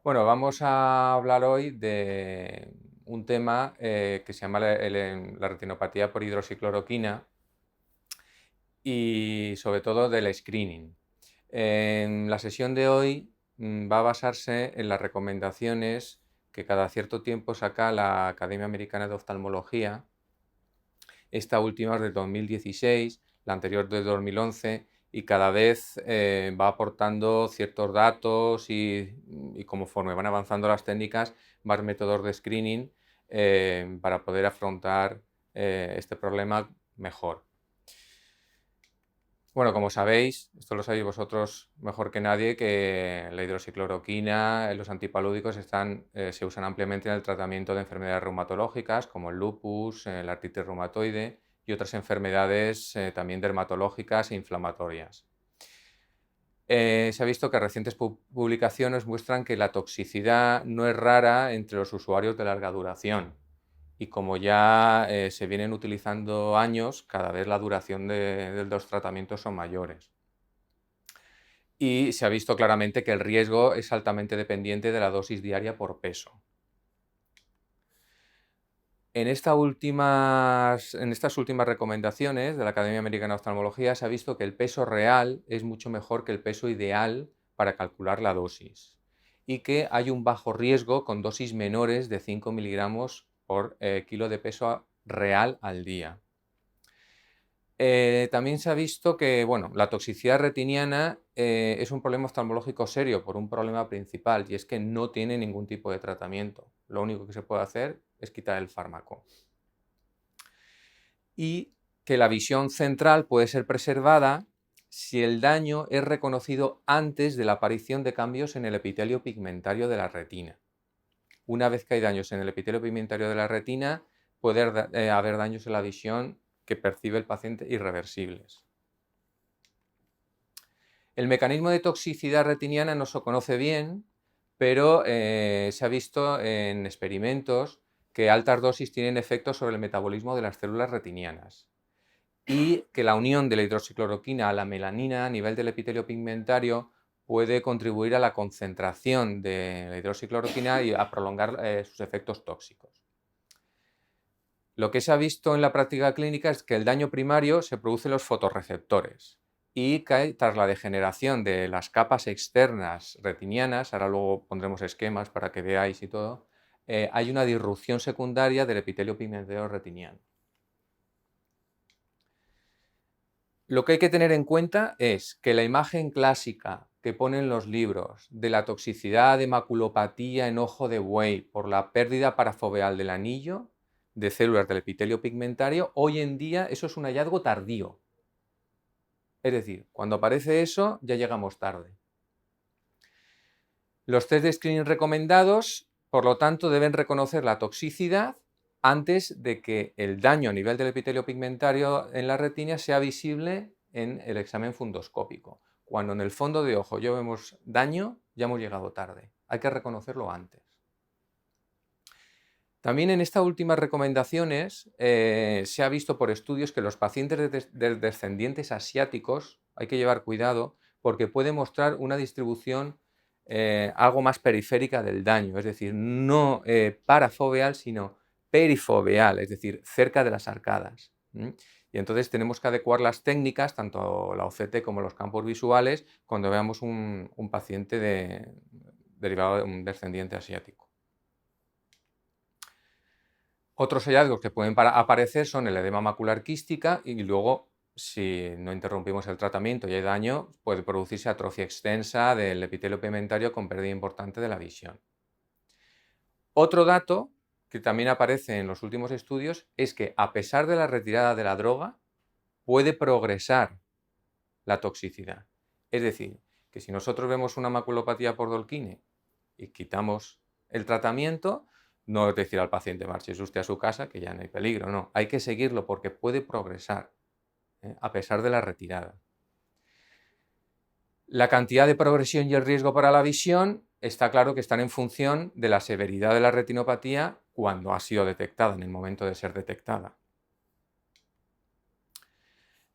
Bueno, vamos a hablar hoy de un tema que se llama la retinopatía por hidroxicloroquina y sobre todo del screening. En la sesión de hoy va a basarse en las recomendaciones que cada cierto tiempo saca la Academia Americana de Oftalmología. Esta última es de 2016, la anterior de 2011, y cada vez va aportando ciertos datos y conforme van avanzando las técnicas, más métodos de screening para poder afrontar este problema mejor. Bueno, como sabéis, esto lo sabéis vosotros mejor que nadie, que la hidroxicloroquina, los antipalúdicos se usan ampliamente en el tratamiento de enfermedades reumatológicas como el lupus, la artritis reumatoide y otras enfermedades también dermatológicas e inflamatorias. Se ha visto que recientes publicaciones muestran que la toxicidad no es rara entre los usuarios de larga duración. Y como ya se vienen utilizando años, cada vez la duración de los tratamientos son mayores. Y se ha visto claramente que el riesgo es altamente dependiente de la dosis diaria por peso. En estas últimas recomendaciones de la Academia Americana de Oftalmología se ha visto que el peso real es mucho mejor que el peso ideal para calcular la dosis y que hay un bajo riesgo con dosis menores de 5 miligramos por kilo de peso real al día. También se ha visto que la toxicidad retiniana es un problema oftalmológico serio por un problema principal, y es que no tiene ningún tipo de tratamiento. Lo único que se puede hacer es quitar el fármaco. Y que la visión central puede ser preservada si el daño es reconocido antes de la aparición de cambios en el epitelio pigmentario de la retina. Una vez que hay daños en el epitelio pigmentario de la retina, puede haber daños en la visión que percibe el paciente irreversibles. El mecanismo de toxicidad retiniana no se conoce bien, pero se ha visto en experimentos que altas dosis tienen efectos sobre el metabolismo de las células retinianas y que la unión de la hidroxicloroquina a la melanina a nivel del epitelio pigmentario puede contribuir a la concentración de la hidroxicloroquina y a prolongar sus efectos tóxicos. Lo que se ha visto en la práctica clínica es que el daño primario se produce en los fotorreceptores y que tras la degeneración de las capas externas retinianas, ahora luego pondremos esquemas para que veáis y todo, hay una disrupción secundaria del epitelio pigmentario retiniano. Lo que hay que tener en cuenta es que la imagen clásica que ponen los libros de la toxicidad de maculopatía en ojo de buey por la pérdida parafoveal del anillo de células del epitelio pigmentario, hoy en día eso es un hallazgo tardío. Es decir, cuando aparece eso ya llegamos tarde. Los test de screening recomendados, por lo tanto, deben reconocer la toxicidad antes de que el daño a nivel del epitelio pigmentario en la retina sea visible en el examen fundoscópico. Cuando en el fondo de ojo ya vemos daño, ya hemos llegado tarde. Hay que reconocerlo antes. También en estas últimas recomendaciones se ha visto por estudios que los pacientes de descendientes asiáticos hay que llevar cuidado porque puede mostrar una distribución algo más periférica del daño, es decir, no parafoveal, sino perifoveal, es decir, cerca de las arcadas. Y entonces tenemos que adecuar las técnicas, tanto la OCT como los campos visuales, cuando veamos un paciente derivado de un descendiente asiático. Otros hallazgos que pueden aparecer son el edema macular quística y luego, si no interrumpimos el tratamiento y hay daño, puede producirse atrofia extensa del epitelio pigmentario con pérdida importante de la visión. Otro dato que también aparece en los últimos estudios es que a pesar de la retirada de la droga, puede progresar la toxicidad. Es decir, que si nosotros vemos una maculopatía por Dulkinne y quitamos el tratamiento, no es decir al paciente marche usted a su casa que ya no hay peligro, no, hay que seguirlo porque puede progresar a pesar de la retirada. La cantidad de progresión y el riesgo para la visión está claro que están en función de la severidad de la retinopatía cuando ha sido detectada, en el momento de ser detectada.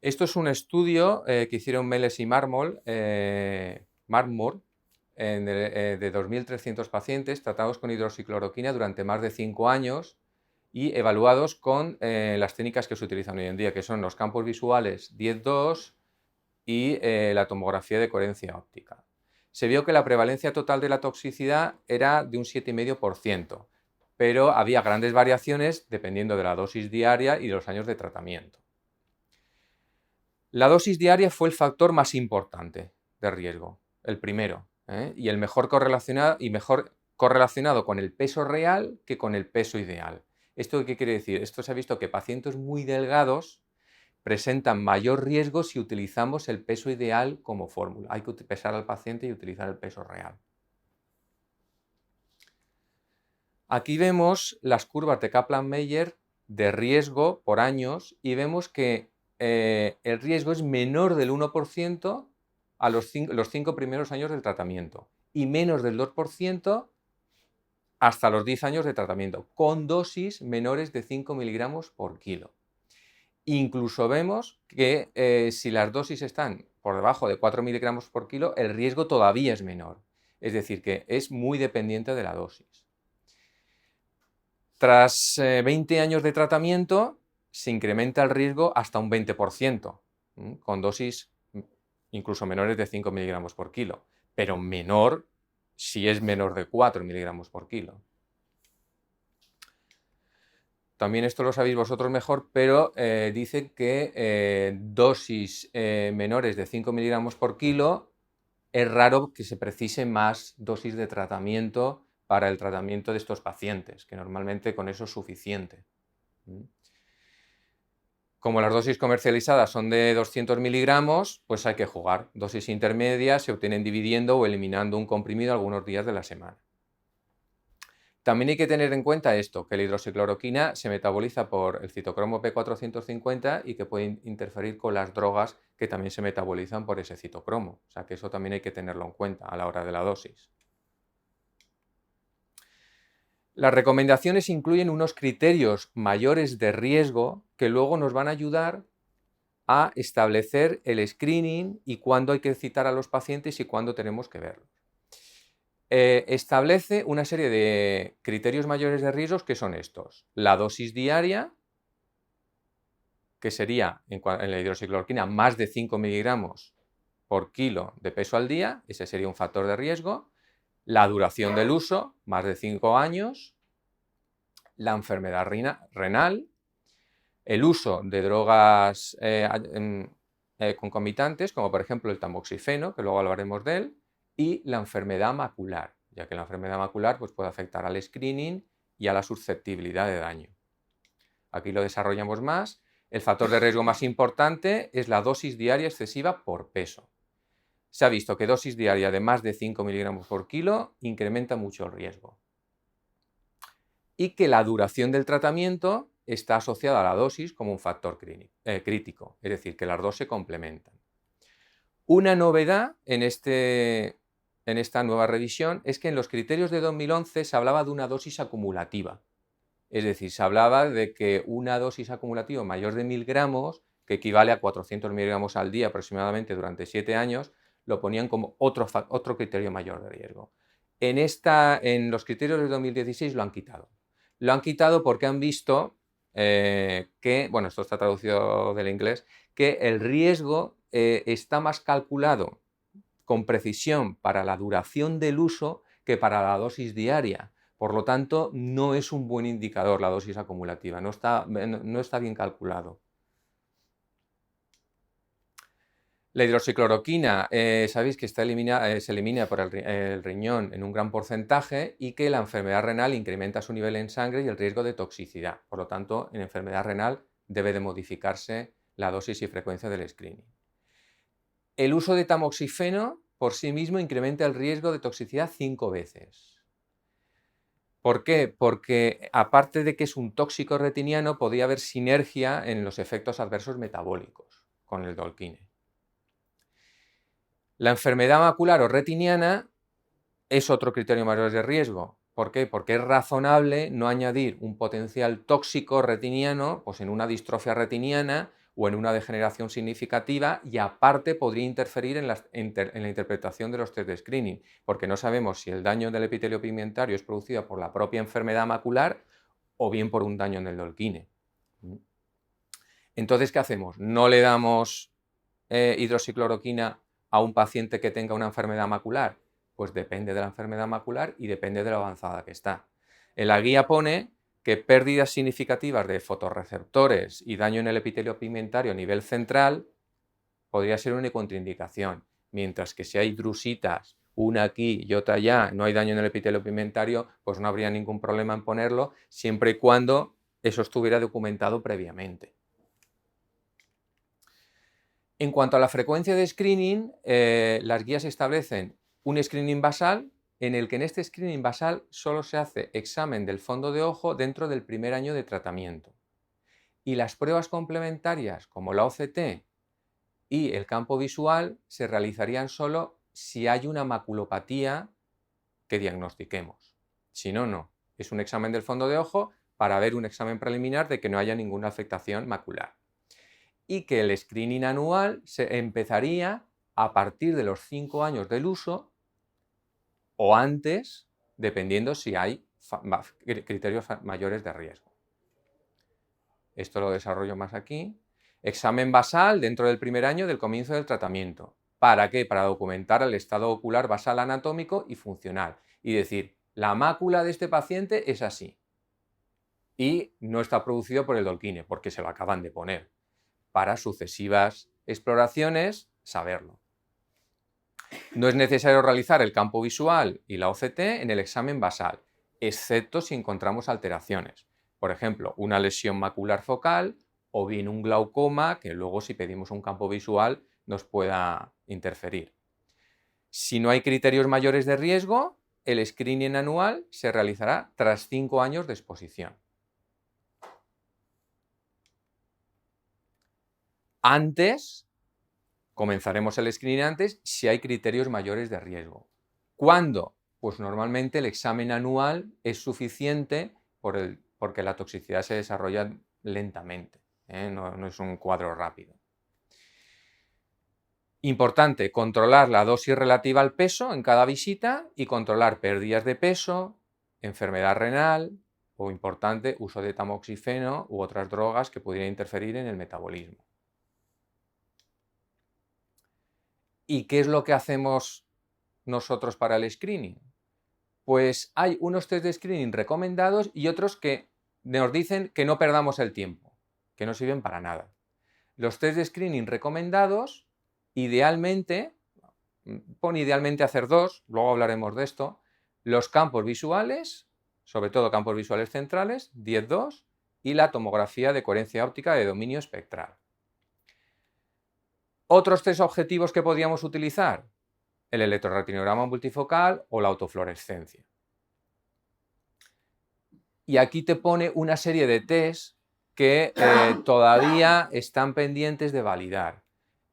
Esto es un estudio que hicieron Meles y Marmor de 2.300 pacientes tratados con hidroxicloroquina durante más de 5 años y evaluados con las técnicas que se utilizan hoy en día, que son los campos visuales 10-2 y la tomografía de coherencia óptica. Se vio que la prevalencia total de la toxicidad era de un 7,5%, pero había grandes variaciones dependiendo de la dosis diaria y de los años de tratamiento. La dosis diaria fue el factor más importante de riesgo, el primero, y el mejor correlacionado con el peso real que con el peso ideal. ¿Esto qué quiere decir? Esto se ha visto que pacientes muy delgados presentan mayor riesgo si utilizamos el peso ideal como fórmula. Hay que pesar al paciente y utilizar el peso real. Aquí vemos las curvas de Kaplan-Meier de riesgo por años y vemos que el riesgo es menor del 1% a los 5 primeros años del tratamiento y menos del 2% hasta los 10 años de tratamiento, con dosis menores de 5 miligramos por kilo. Incluso vemos que si las dosis están por debajo de 4 miligramos por kilo, el riesgo todavía es menor. Es decir, que es muy dependiente de la dosis. Tras 20 años de tratamiento, se incrementa el riesgo hasta un 20%, con dosis incluso menores de 5 miligramos por kilo, pero menor si es menor de 4 miligramos por kilo. También esto lo sabéis vosotros mejor, pero dice que dosis menores de 5 miligramos por kilo es raro que se precise más dosis de tratamiento para el tratamiento de estos pacientes, que normalmente con eso es suficiente. Como las dosis comercializadas son de 200 miligramos, pues hay que jugar. Dosis intermedias se obtienen dividiendo o eliminando un comprimido algunos días de la semana. También hay que tener en cuenta esto, que la hidroxicloroquina se metaboliza por el citocromo P450 y que puede interferir con las drogas que también se metabolizan por ese citocromo. O sea que eso también hay que tenerlo en cuenta a la hora de la dosis. Las recomendaciones incluyen unos criterios mayores de riesgo que luego nos van a ayudar a establecer el screening y cuándo hay que citar a los pacientes y cuándo tenemos que verlos. Establece una serie de criterios mayores de riesgos que son estos. La dosis diaria, que sería en la hidroxicloroquina más de 5 miligramos por kilo de peso al día, ese sería un factor de riesgo. La duración del uso, más de 5 años. La enfermedad renal. El uso de drogas concomitantes, como por ejemplo el tamoxifeno, que luego hablaremos de él, y la enfermedad macular, ya que la enfermedad macular pues, puede afectar al screening y a la susceptibilidad de daño. Aquí lo desarrollamos más. El factor de riesgo más importante es la dosis diaria excesiva por peso. Se ha visto que dosis diaria de más de 5 miligramos por kilo incrementa mucho el riesgo. Y que la duración del tratamiento está asociada a la dosis como un factor crítico, es decir, que las dos se complementan. Una novedad en esta nueva revisión es que en los criterios de 2011 se hablaba de una dosis acumulativa. Es decir, se hablaba de que una dosis acumulativa mayor de 1000 gramos, que equivale a 400 miligramos al día aproximadamente durante 7 años, lo ponían como otro criterio mayor de riesgo. En los criterios de 2016 lo han quitado. Lo han quitado porque han visto que, bueno, esto está traducido del inglés, que el riesgo está más calculado con precisión para la duración del uso que para la dosis diaria. Por lo tanto, no es un buen indicador la dosis acumulativa, no está bien calculado. La hidroxicloroquina, sabéis que se elimina por el riñón en un gran porcentaje y que la enfermedad renal incrementa su nivel en sangre y el riesgo de toxicidad. Por lo tanto, en enfermedad renal debe de modificarse la dosis y frecuencia del screening. El uso de tamoxifeno por sí mismo incrementa el riesgo de toxicidad 5 veces. ¿Por qué? Porque aparte de que es un tóxico retiniano, podría haber sinergia en los efectos adversos metabólicos con el Dolquine. La enfermedad macular o retiniana es otro criterio mayor de riesgo. ¿Por qué? Porque es razonable no añadir un potencial tóxico retiniano pues en una distrofia retiniana o en una degeneración significativa, y aparte podría interferir en la interpretación de los test de screening, porque no sabemos si el daño del epitelio pigmentario es producido por la propia enfermedad macular o bien por un daño en el Dölkine. Entonces, ¿qué hacemos? No le damos hidroxicloroquina a un paciente que tenga una enfermedad macular. Pues depende de la enfermedad macular y depende de lo avanzada que está. En la guía pone que pérdidas significativas de fotorreceptores y daño en el epitelio pigmentario a nivel central podría ser una contraindicación, mientras que si hay drusitas, una aquí y otra allá, no hay daño en el epitelio pigmentario, pues no habría ningún problema en ponerlo, siempre y cuando eso estuviera documentado previamente. En cuanto a la frecuencia de screening, las guías establecen un screening basal, en el que en este screening basal solo se hace examen del fondo de ojo dentro del primer año de tratamiento. Y las pruebas complementarias, como la OCT y el campo visual, se realizarían solo si hay una maculopatía que diagnostiquemos. Si no, no. Es un examen del fondo de ojo para ver un examen preliminar de que no haya ninguna afectación macular. Y que el screening anual se empezaría a partir de los 5 años del uso o antes, dependiendo si hay criterios mayores de riesgo. Esto lo desarrollo más aquí. Examen basal dentro del primer año del comienzo del tratamiento. ¿Para qué? Para documentar el estado ocular basal anatómico y funcional. Y decir, la mácula de este paciente es así. Y no está producido por el Dölkine, porque se lo acaban de poner. Para sucesivas exploraciones, saberlo. No es necesario realizar el campo visual y la OCT en el examen basal, excepto si encontramos alteraciones. Por ejemplo, una lesión macular focal o bien un glaucoma, que luego si pedimos un campo visual nos pueda interferir. Si no hay criterios mayores de riesgo, el screening anual se realizará tras 5 años de exposición. Comenzaremos el screening antes si hay criterios mayores de riesgo. ¿Cuándo? Pues normalmente el examen anual es suficiente porque la toxicidad se desarrolla lentamente, no es un cuadro rápido. Importante, controlar la dosis relativa al peso en cada visita y controlar pérdidas de peso, enfermedad renal o, importante, uso de tamoxifeno u otras drogas que pudieran interferir en el metabolismo. ¿Y qué es lo que hacemos nosotros para el screening? Pues hay unos test de screening recomendados y otros que nos dicen que no perdamos el tiempo, que no sirven para nada. Los test de screening recomendados, idealmente, pon idealmente hacer 2, luego hablaremos de esto, los campos visuales, sobre todo campos visuales centrales, 10-2, y la tomografía de coherencia óptica de dominio espectral. Otros 3 objetivos que podríamos utilizar, el electrorretinograma multifocal o la autofluorescencia. Y aquí te pone una serie de test que todavía están pendientes de validar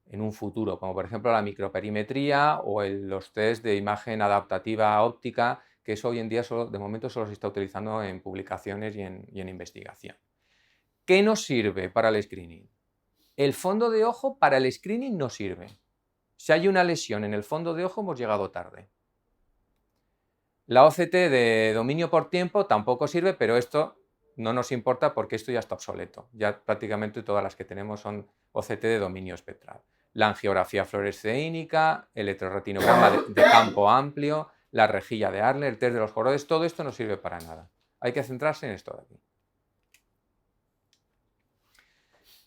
en un futuro, como por ejemplo la microperimetría o los test de imagen adaptativa óptica, que eso hoy en día de momento solo se está utilizando en publicaciones y en investigación. ¿Qué nos sirve para el screening? El fondo de ojo para el screening no sirve. Si hay una lesión en el fondo de ojo, hemos llegado tarde. La OCT de dominio por tiempo tampoco sirve, pero esto no nos importa porque esto ya está obsoleto. Ya prácticamente todas las que tenemos son OCT de dominio espectral. La angiografía fluoresceínica, el electrorretinograma de campo amplio, la rejilla de Arler, el test de los jorodes, todo esto no sirve para nada. Hay que centrarse en esto de aquí.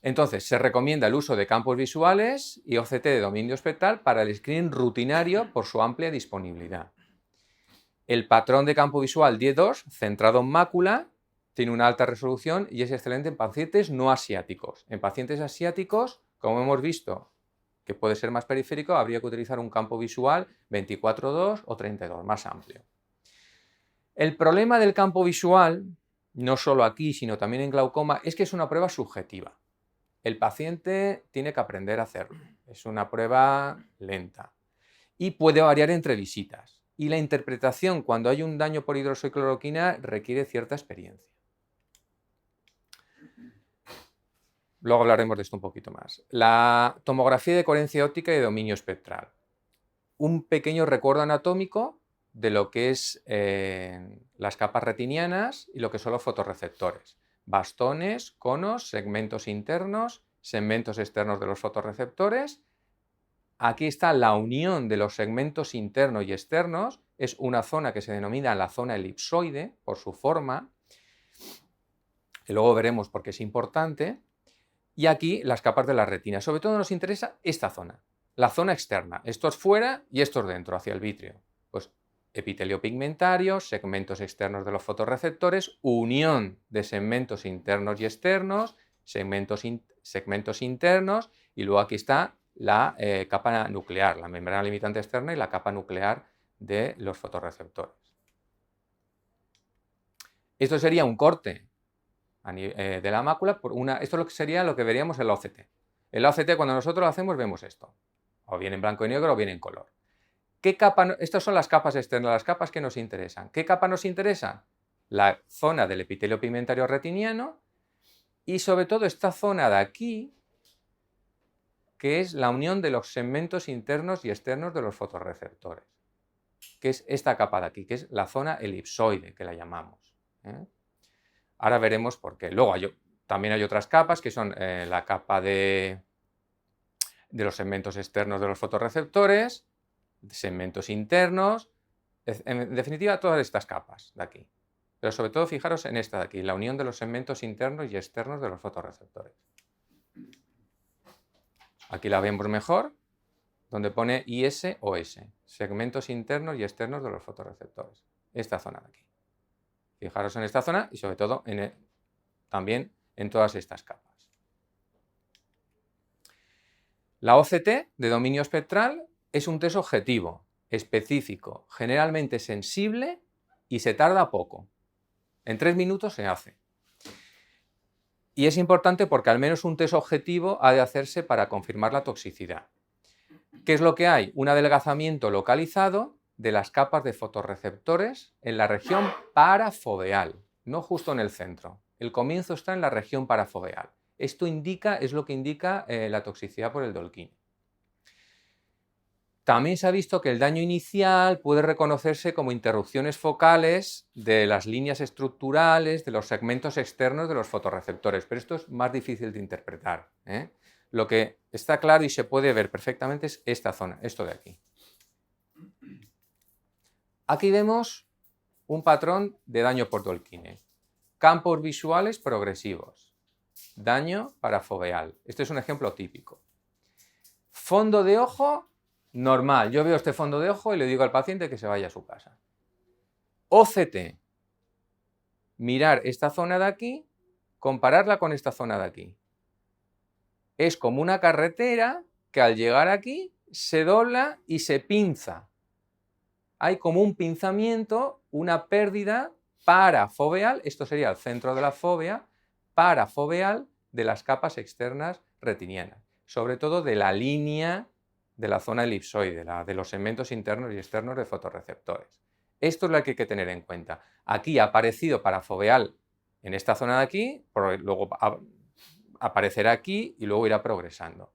Entonces, se recomienda el uso de campos visuales y OCT de dominio espectral para el screening rutinario por su amplia disponibilidad. El patrón de campo visual 10-2, centrado en mácula, tiene una alta resolución y es excelente en pacientes no asiáticos. En pacientes asiáticos, como hemos visto, que puede ser más periférico, habría que utilizar un campo visual 24-2 o 32, más amplio. El problema del campo visual, no solo aquí, sino también en glaucoma, es que es una prueba subjetiva. El paciente tiene que aprender a hacerlo. Es una prueba lenta y puede variar entre visitas. Y la interpretación cuando hay un daño por hidroxicloroquina requiere cierta experiencia. Luego hablaremos de esto un poquito más. La tomografía de coherencia óptica y de dominio espectral. Un pequeño recuerdo anatómico de lo que es las capas retinianas y lo que son los fotorreceptores. Bastones, conos, segmentos internos, segmentos externos de los fotorreceptores. Aquí está la unión de los segmentos internos y externos. Es una zona que se denomina la zona elipsoide por su forma, que luego veremos por qué es importante. Y aquí las capas de la retina. Sobre todo nos interesa esta zona, la zona externa. Esto es fuera y esto es dentro, hacia el vítreo. Pues epitelio pigmentario, segmentos externos de los fotorreceptores, unión de segmentos internos y externos, segmentos internos, y luego aquí está la capa nuclear, la membrana limitante externa y la capa nuclear de los fotorreceptores. Esto sería un corte de la mácula, esto es lo que sería lo que veríamos en la OCT. En la OCT, cuando nosotros lo hacemos, vemos esto, o bien en blanco y negro o bien en color. ¿Qué capa? Estas son las capas externas, las capas que nos interesan. ¿Qué capa nos interesa? La zona del epitelio pigmentario retiniano y sobre todo esta zona de aquí, que es la unión de los segmentos internos y externos de los fotorreceptores, que es esta capa de aquí, que es la zona elipsoide, que la llamamos. Ahora veremos por qué. Luego también hay otras capas que son la capa de los segmentos externos de los fotorreceptores, segmentos internos, en definitiva todas estas capas de aquí. Pero sobre todo fijaros en esta de aquí, la unión de los segmentos internos y externos de los fotorreceptores. Aquí la vemos mejor, donde pone IS-OS, segmentos internos y externos de los fotorreceptores. Esta zona de aquí. Fijaros en esta zona y sobre todo también en todas estas capas. La OCT de dominio espectral es un test objetivo, específico, generalmente sensible y se tarda poco. En 3 minutos se hace. Y es importante porque al menos un test objetivo ha de hacerse para confirmar la toxicidad. ¿Qué es lo que hay? Un adelgazamiento localizado de las capas de fotorreceptores en la región parafoveal, no justo en el centro. El comienzo está en la región parafoveal. Esto es lo que indica la toxicidad por el Dölkine. También se ha visto que el daño inicial puede reconocerse como interrupciones focales de las líneas estructurales de los segmentos externos de los fotorreceptores, pero esto es más difícil de interpretar. Lo que está claro y se puede ver perfectamente es esta zona, esto de aquí. Aquí vemos un patrón de daño por Dölkine. Campos visuales progresivos. Daño parafoveal. Este es un ejemplo típico. Fondo de ojo normal. Yo veo este fondo de ojo y le digo al paciente que se vaya a su casa. OCT. Mirar esta zona de aquí, compararla con esta zona de aquí. Es como una carretera que al llegar aquí se dobla y se pinza. Hay como un pinzamiento, una pérdida parafoveal, esto sería el centro de la fóvea, parafoveal de las capas externas retinianas, sobre todo de la línea de la zona elipsoide, de los segmentos internos y externos de fotorreceptores. Esto es lo que hay que tener en cuenta. Aquí ha aparecido parafoveal en esta zona de aquí, luego aparecerá aquí y luego irá progresando.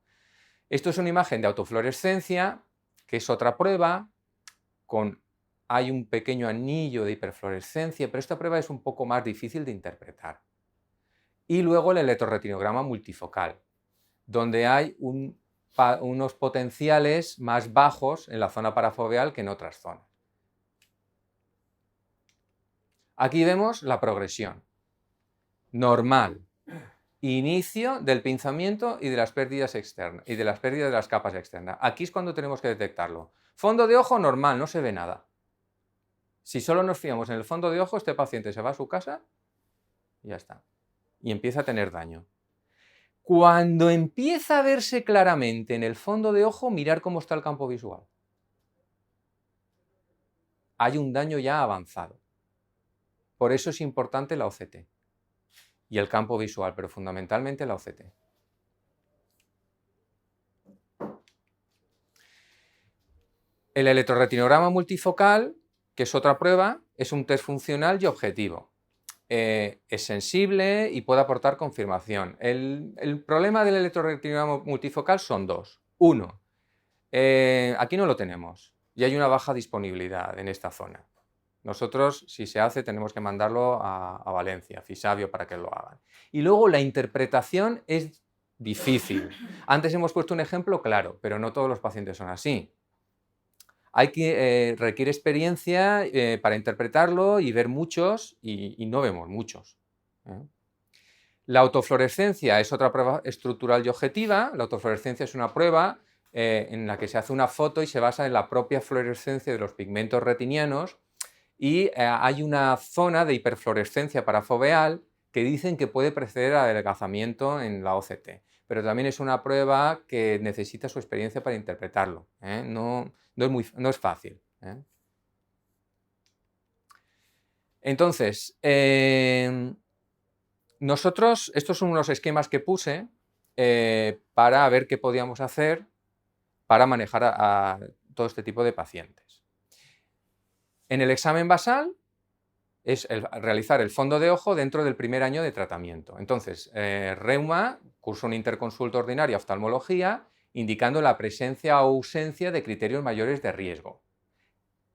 Esto es una imagen de autofluorescencia, que es otra prueba, hay un pequeño anillo de hiperfluorescencia, pero esta prueba es un poco más difícil de interpretar. Y luego el electroretinograma multifocal, donde hay unos potenciales más bajos en la zona parafoveal que en otras zonas. Aquí vemos la progresión. Normal. Inicio del pinzamiento y de las pérdidas externas y de las pérdidas de las capas externas. Aquí es cuando tenemos que detectarlo. Fondo de ojo normal, no se ve nada. Si solo nos fiamos en el fondo de ojo, este paciente se va a su casa y ya está. Y empieza a tener daño. Cuando empieza a verse claramente en el fondo de ojo, mirar cómo está el campo visual. Hay un daño ya avanzado. Por eso es importante la OCT y el campo visual, pero fundamentalmente la OCT. El electroretinograma multifocal, que es otra prueba, es un test funcional y objetivo. es sensible y puede aportar confirmación. El problema del electroretinograma multifocal son dos. Uno, aquí no lo tenemos y hay una baja disponibilidad en esta zona. Nosotros, si se hace, tenemos que mandarlo a Valencia, a Fisabio, para que lo hagan. Y luego la interpretación es difícil. Antes hemos puesto un ejemplo claro, pero no todos los pacientes son así. Requiere experiencia para interpretarlo y ver muchos, y no vemos muchos. La autofluorescencia es otra prueba estructural y objetiva. La autofluorescencia es una prueba en la que se hace una foto y se basa en la propia fluorescencia de los pigmentos retinianos, y hay una zona de hiperfluorescencia parafoveal que dicen que puede preceder al adelgazamiento en la OCT, pero también es una prueba que necesita su experiencia para interpretarlo, no es fácil. Entonces, nosotros, estos son unos esquemas que puse para ver qué podíamos hacer para manejar a todo este tipo de pacientes. En el examen basal es realizar el fondo de ojo dentro del primer año de tratamiento. Entonces, reuma cursa una interconsulta ordinaria oftalmología indicando la presencia o ausencia de criterios mayores de riesgo,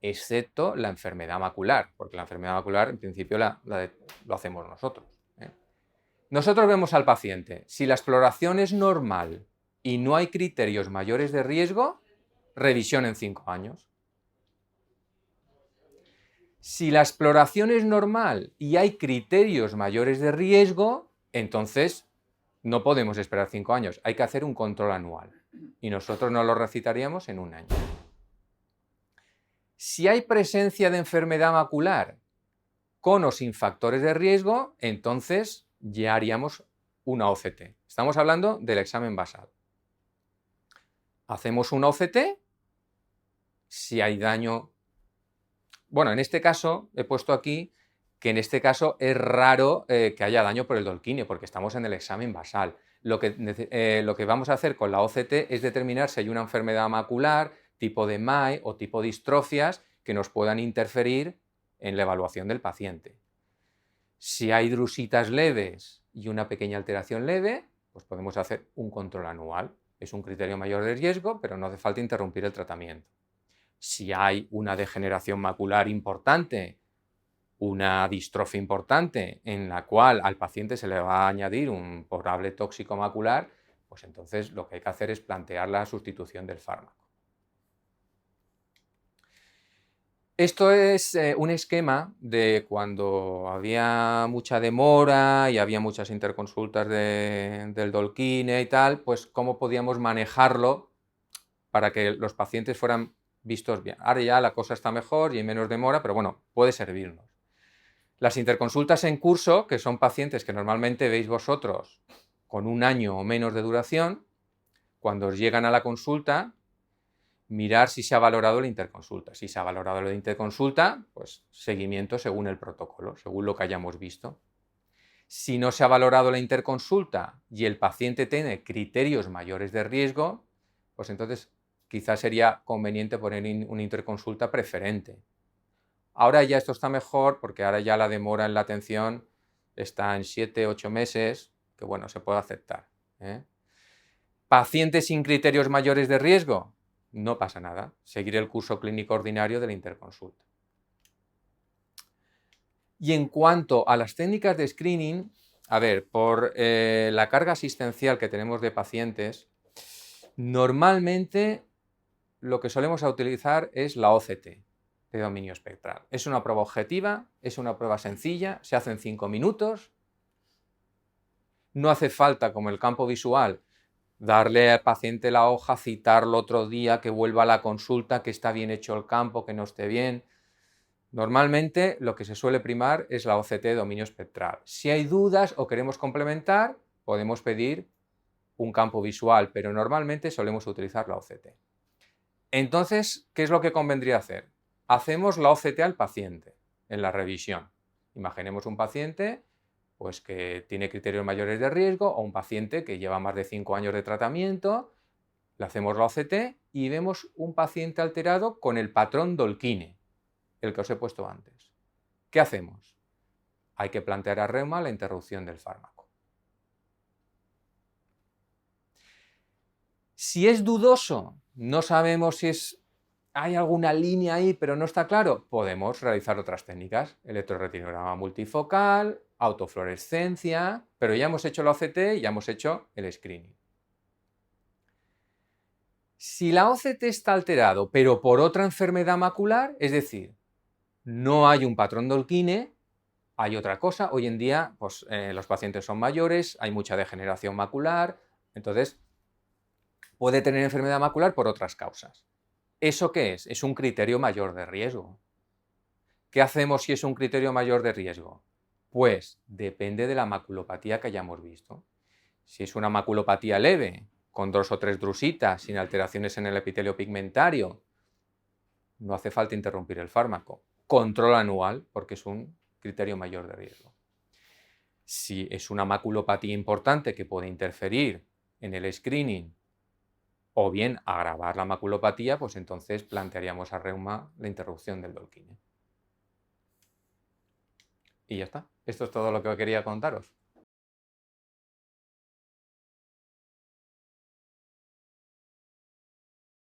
excepto la enfermedad macular, porque la enfermedad macular en principio lo hacemos nosotros. Nosotros vemos al paciente. Si la exploración es normal y no hay criterios mayores de riesgo, revisión en 5 años. Si la exploración es normal y hay criterios mayores de riesgo, entonces no podemos esperar 5 años, hay que hacer un control anual y nosotros no lo recitaríamos en 1 año. Si hay presencia de enfermedad macular con o sin factores de riesgo, entonces ya haríamos una OCT. Estamos hablando del examen basal. Hacemos una OCT, si hay daño. Bueno, en este caso he puesto aquí que en este caso es raro que haya daño por el Dolquine, porque estamos en el examen basal. Lo que vamos a hacer con la OCT es determinar si hay una enfermedad macular, tipo de MAE o tipo de distrofias que nos puedan interferir en la evaluación del paciente. Si hay drusitas leves y una pequeña alteración leve, pues podemos hacer un control anual. Es un criterio mayor de riesgo, pero no hace falta interrumpir el tratamiento. Si hay una degeneración macular importante, una distrofia importante en la cual al paciente se le va a añadir un probable tóxico macular, pues entonces lo que hay que hacer es plantear la sustitución del fármaco. Esto es un esquema de cuando había mucha demora y había muchas interconsultas del Dolquine y tal, pues cómo podíamos manejarlo para que los pacientes fueran vistos bien. Ahora ya la cosa está mejor y hay menos demora, pero bueno, puede servirnos. Las interconsultas en curso, que son pacientes que normalmente veis vosotros con 1 año o menos de duración, cuando os llegan a la consulta, mirar si se ha valorado la interconsulta. Si se ha valorado la interconsulta, pues seguimiento según el protocolo, según lo que hayamos visto. Si no se ha valorado la interconsulta y el paciente tiene criterios mayores de riesgo, pues entonces quizás sería conveniente poner una interconsulta preferente. Ahora ya esto está mejor porque ahora ya la demora en la atención está en 7-8 meses, que bueno, se puede aceptar. Pacientes sin criterios mayores de riesgo, no pasa nada, seguir el curso clínico ordinario de la interconsulta. Y en cuanto a las técnicas de screening, a ver, por la carga asistencial que tenemos de pacientes, normalmente lo que solemos utilizar es la OCT de dominio espectral. Es una prueba objetiva, es una prueba sencilla, se hace en 5 minutos, no hace falta, como el campo visual, darle al paciente la hoja, citarlo otro día, que vuelva a la consulta, que está bien hecho el campo, que no esté bien. Normalmente lo que se suele primar es la OCT de dominio espectral. Si hay dudas o queremos complementar, podemos pedir un campo visual, pero normalmente solemos utilizar la OCT. Entonces, ¿qué es lo que convendría hacer? Hacemos la OCT al paciente en la revisión. Imaginemos un paciente pues, que tiene criterios mayores de riesgo o un paciente que lleva más de 5 años de tratamiento, le hacemos la OCT y vemos un paciente alterado con el patrón Dolquine, el que os he puesto antes. ¿Qué hacemos? hay que plantear a reuma la interrupción del fármaco. Si es dudoso, no sabemos si hay alguna línea ahí, pero no está claro, podemos realizar otras técnicas, electroretinograma multifocal, autofluorescencia, pero ya hemos hecho la OCT y ya hemos hecho el screening. Si la OCT está alterado, pero por otra enfermedad macular, es decir, no hay un patrón Dolkine, hay otra cosa. Hoy en día, pues, los pacientes son mayores, hay mucha degeneración macular, entonces puede tener enfermedad macular por otras causas. ¿Eso qué es? Es un criterio mayor de riesgo. ¿Qué hacemos si es un criterio mayor de riesgo? Pues depende de la maculopatía que hayamos visto. Si es una maculopatía leve, con 2 o 3 drusitas, sin alteraciones en el epitelio pigmentario, no hace falta interrumpir el fármaco. Control anual, porque es un criterio mayor de riesgo. Si es una maculopatía importante que puede interferir en el screening o bien agravar la maculopatía, pues entonces plantearíamos a reuma la interrupción del Dolkine. Y ya está. Esto es todo lo que quería contaros.